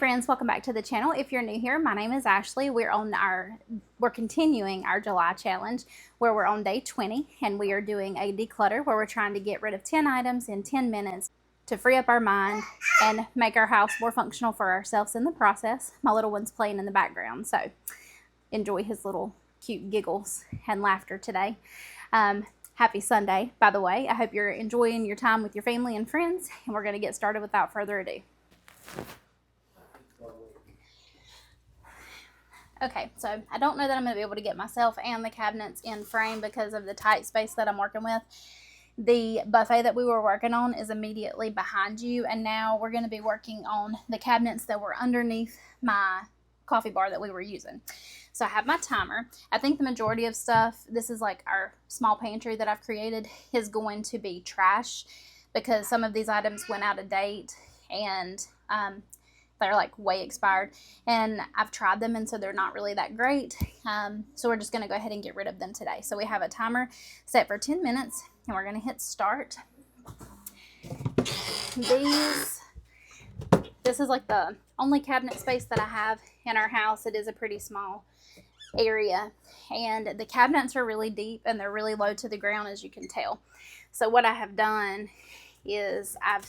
friends, welcome back to the channel. If you're new here, my name is Ashley. We're continuing our July challenge where we're on day 20 and we are doing a declutter where we're trying to get rid of 10 items in 10 minutes to free up our mind and make our house more functional for ourselves in the process. My little one's playing in the background, so enjoy his little cute giggles and laughter today. Happy Sunday, by the way. I hope you're enjoying your time with your family and friends, and we're going to get started without further ado. Okay, so I don't know that I'm going to be able to get myself and the cabinets in frame because of the tight space that I'm working with. The buffet that we were working on is immediately behind you, and now we're going to be working on the cabinets that were underneath my coffee bar that we were using. So I have my timer. I think the majority of stuff, this is like our small pantry that I've created, is going to be trash because some of these items went out of date and they're like way expired, and I've tried them and so they're not really that great. So we're just going to go ahead and get rid of them today. So we have a timer set for 10 minutes and we're going to hit start. This is like the only cabinet space that I have in our house. It is a pretty small area and the cabinets are really deep and they're really low to the ground, as you can tell. So what I have done is I've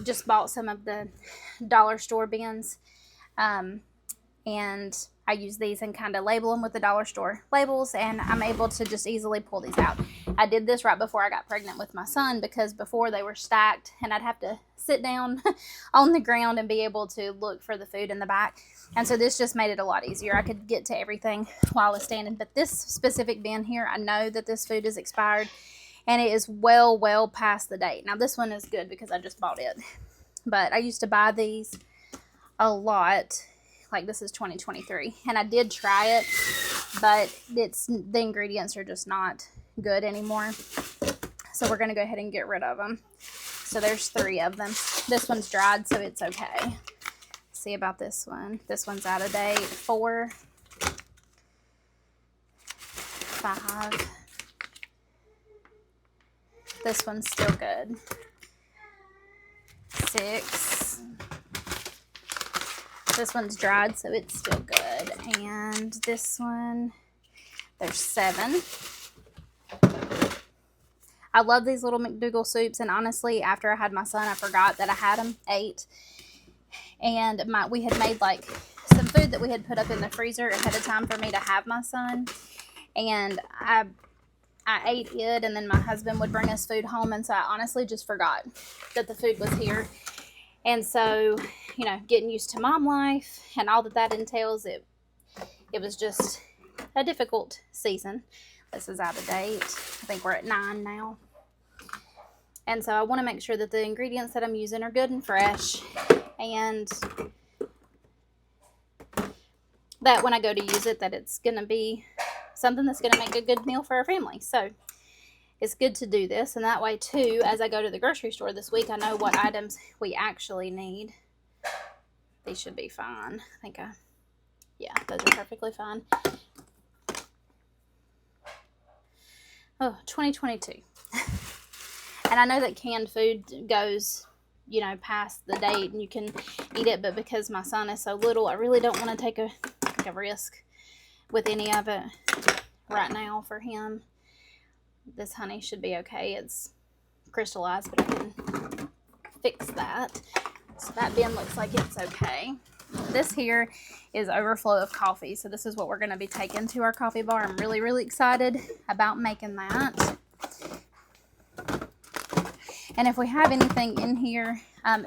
just bought some of the dollar store bins, and I use these and kind of label them with the dollar store labels, and I'm able to just easily pull these out. I did this right before I got pregnant with my son because before they were stacked and I'd have to sit down on the ground and be able to look for the food in the back, and so this just made it a lot easier. I could get to everything while I was standing. But this specific bin here, I know that this food is expired and it is well past the date. Now this one is good because I just bought it, but I used to buy these a lot. Like this is 2023 and I did try it, but the ingredients are just not good anymore. So we're going to go ahead and get rid of them. So there's 3 of them. This one's dried, so it's okay. Let's see about this one. This one's out of date. 4, 5. This one's still good. 6. This one's dried, so it's still good. And this one, there's 7. I love these little McDougal soups, and honestly, after I had my son, I forgot that I had them. 8. And we had made like some food that we had put up in the freezer ahead of time for me to have my son. And I ate it, and then my husband would bring us food home, and so I honestly just forgot that the food was here. And so, you know, getting used to mom life and all that entails, it was just a difficult season. This is out of date. I think we're at 9 now. And so I want to make sure that the ingredients that I'm using are good and fresh, and that when I go to use it, that it's going to be something that's going to make a good meal for our family. So it's good to do this, and that way too, as I go to the grocery store this week, I know what items we actually need. These should be fine. Yeah, those are perfectly fine. Oh, 2022. And I know that canned food goes, you know, past the date and you can eat it, but because my son is so little, I really don't want to take a risk with any of it right now for him. This honey should be okay. It's crystallized, but I can fix that. So that bin looks like it's okay. This here is overflow of coffee. So this is what we're going to be taking to our coffee bar. I'm really excited about making that. And if we have anything in here,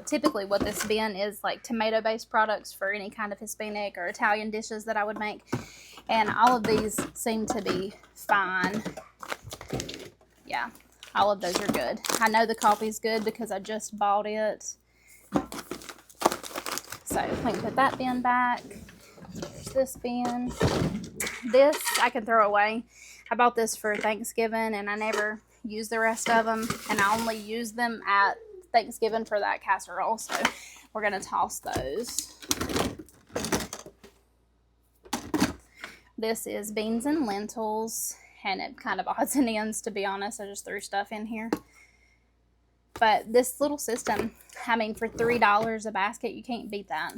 typically what this bin is like tomato-based products for any kind of Hispanic or Italian dishes that I would make. And all of these seem to be fine. Yeah, all of those are good. I know the coffee's good because I just bought it. So we can put that bin back. There's this bin. This I can throw away. I bought this for Thanksgiving and I never use the rest of them. And I only use them at Thanksgiving for that casserole. So we're going to toss those. This is beans and lentils. And it kind of odds and ends, to be honest. I just threw stuff in here. But this little system I mean, for $3 a basket, you can't beat that.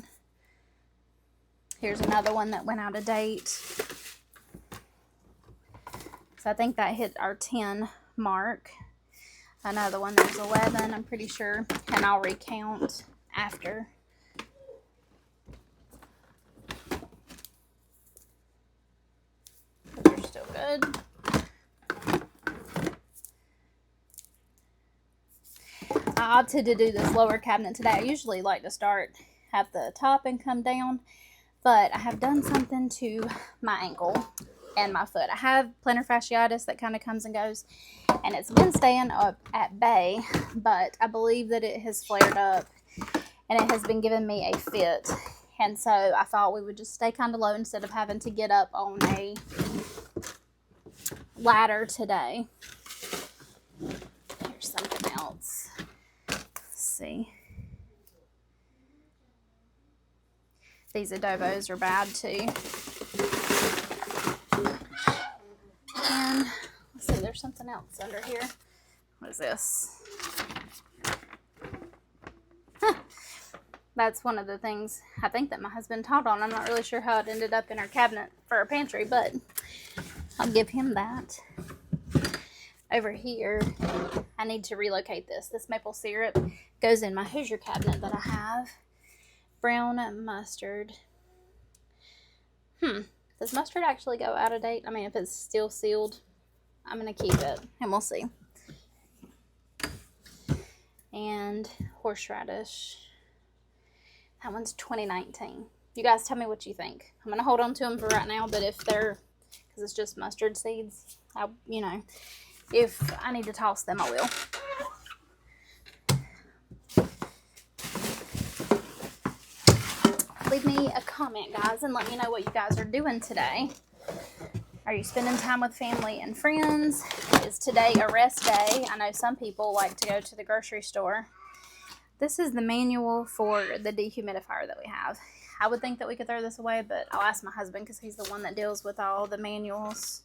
Here's another one that went out of date. So I think that hit our 10 mark. Another one, there's 11, I'm pretty sure. And I'll recount after. They're still good. I opted to do this lower cabinet today. I usually like to start at the top and come down, but I have done something to my ankle and my foot. I have plantar fasciitis that kind of comes and goes, and it's been staying up at bay, but I believe that it has flared up and it has been giving me a fit. And so I thought we would just stay kind of low instead of having to get up on a ladder today. Here's something else. See, these adobos are bad too. And let's see, there's something else under here. What is this? That's one of the things I think that my husband taught on. I'm not really sure how it ended up in our cabinet for our pantry, but I'll give him that. Over here, I need to relocate this. This maple syrup goes in my Hoosier cabinet that I have. Brown mustard. Does mustard actually go out of date? I mean, if it's still sealed, I'm going to keep it, and we'll see. And horseradish. That one's 2019. You guys tell me what you think. I'm going to hold on to them for right now, but if they're, because it's just mustard seeds, you know, if I need to toss them, I will. Leave me a comment, guys, and let me know what you guys are doing today. Are you spending time with family and friends? Is today a rest day? I know some people like to go to the grocery store. This is the manual for the dehumidifier that we have. I would think that we could throw this away, but I'll ask my husband because he's the one that deals with all the manuals.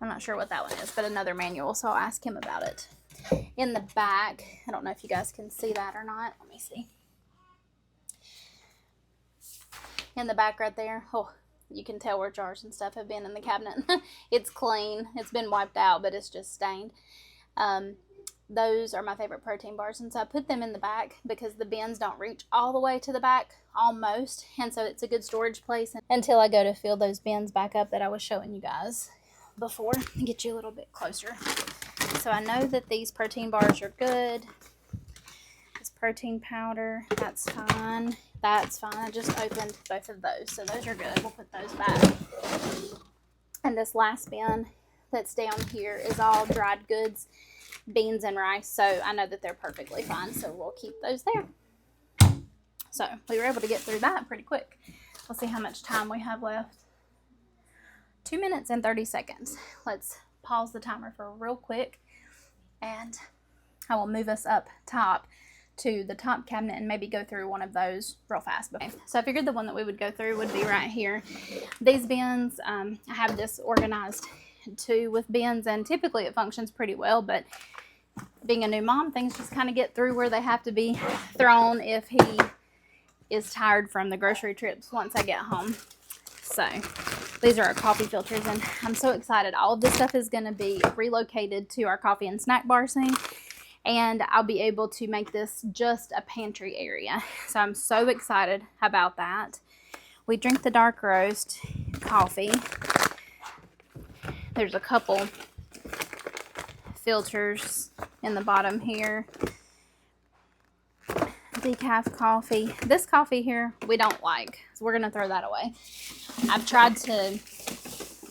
I'm not sure what that one is, but another manual, so I'll ask him about it. In the back, I don't know if you guys can see that or not. Let me see. In the back right there, oh, you can tell where jars and stuff have been in the cabinet. It's clean. It's been wiped out, but it's just stained. Those are my favorite protein bars, and so I put them in the back because the bins don't reach all the way to the back, almost, and so it's a good storage place until I go to fill those bins back up that I was showing you guys before. Get you a little bit closer. So I know that these protein bars are good. This protein powder, that's fine. That's fine. I just opened both of those, so those are good. We'll put those back. And this last bin that's down here is all dried goods, beans and rice, so I know that they're perfectly fine, so we'll keep those there. So we were able to get through that pretty quick. Let's see how much time we have left. 2 minutes and 30 seconds. Let's pause the timer for real quick, and I will move us up top to the top cabinet and maybe go through one of those real fast. Okay. So I figured the one that we would go through would be right here. These bins, I have this organized too with bins, and typically it functions pretty well, but being a new mom, things just kind of get through where they have to be thrown if he is tired from the grocery trips once I get home. So these are our coffee filters, and I'm so excited. All of this stuff is going to be relocated to our coffee and snack bar sink, and I'll be able to make this just a pantry area. So I'm so excited about that. We drink the dark roast coffee. There's a couple filters in the bottom here. Decaf coffee. This coffee here we don't like, so we're gonna throw that away. I've tried to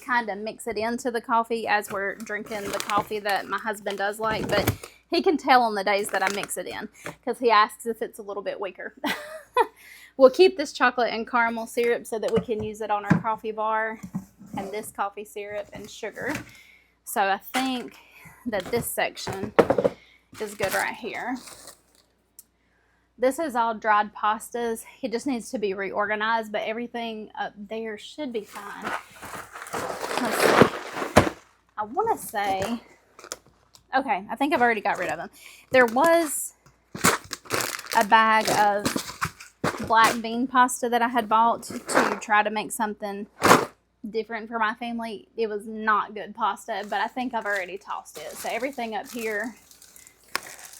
kind of mix it into the coffee as we're drinking the coffee that my husband does like, but he can tell on the days that I mix it in because he asks if it's a little bit weaker. We'll keep this chocolate and caramel syrup so that we can use it on our coffee bar, and this coffee syrup and sugar. So I think that this section is good right here. This is all dried pastas. It just needs to be reorganized, but everything up there should be fine. Let's see. I want to say, okay, I think I've already got rid of them. There was a bag of black bean pasta that I had bought to try to make something different for my family. It was not good pasta, but I think I've already tossed it. So everything up here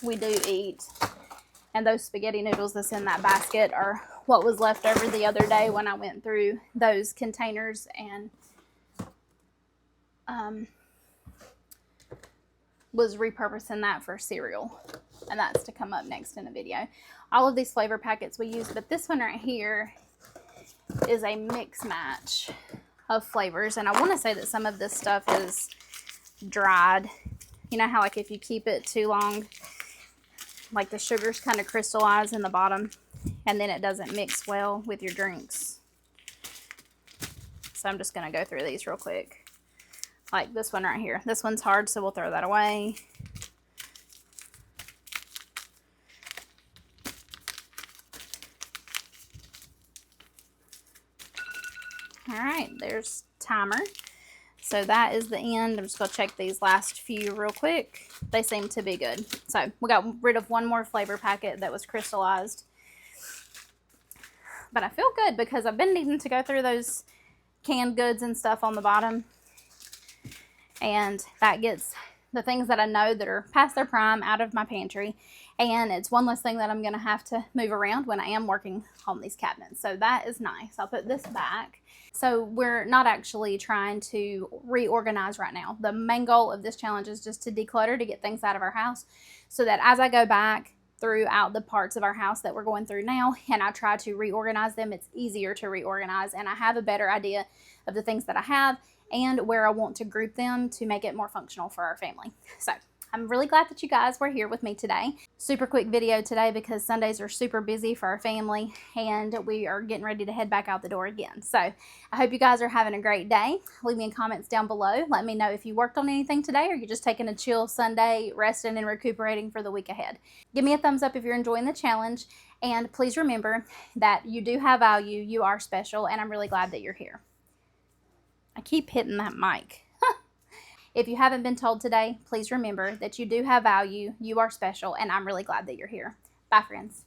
we do eat. And those spaghetti noodles that's in that basket are what was left over the other day when I went through those containers and was repurposing that for cereal. And that's to come up next in a video. All of these flavor packets we use, but this one right here is a mix match of flavors. And I want to say that some of this stuff is dried. You know how like if you keep it too long, like the sugars kind of crystallize in the bottom and then it doesn't mix well with your drinks. So I'm just going to go through these real quick. Like this one right here. This one's hard, so we'll throw that away. All right, there's timer. So that is the end. I'm just going to check these last few real quick. They seem to be good. So we got rid of one more flavor packet that was crystallized. But I feel good because I've been needing to go through those canned goods and stuff on the bottom. And that gets the things that I know that are past their prime out of my pantry. And it's one less thing that I'm going to have to move around when I am working on these cabinets. So that is nice. I'll put this back. So we're not actually trying to reorganize right now. The main goal of this challenge is just to declutter, to get things out of our house, so that as I go back throughout the parts of our house that we're going through now and I try to reorganize them, it's easier to reorganize and I have a better idea of the things that I have and where I want to group them to make it more functional for our family. So I'm really glad that you guys were here with me today. Super quick video today because Sundays are super busy for our family and we are getting ready to head back out the door again. So I hope you guys are having a great day. Leave me in comments down below. Let me know if you worked on anything today or you're just taking a chill Sunday, resting and recuperating for the week ahead. Give me a thumbs up if you're enjoying the challenge, and please remember that you do have value, you are special, and I'm really glad that you're here. I keep hitting that mic. If you haven't been told today, please remember that you do have value, you are special, and I'm really glad that you're here. Bye, friends.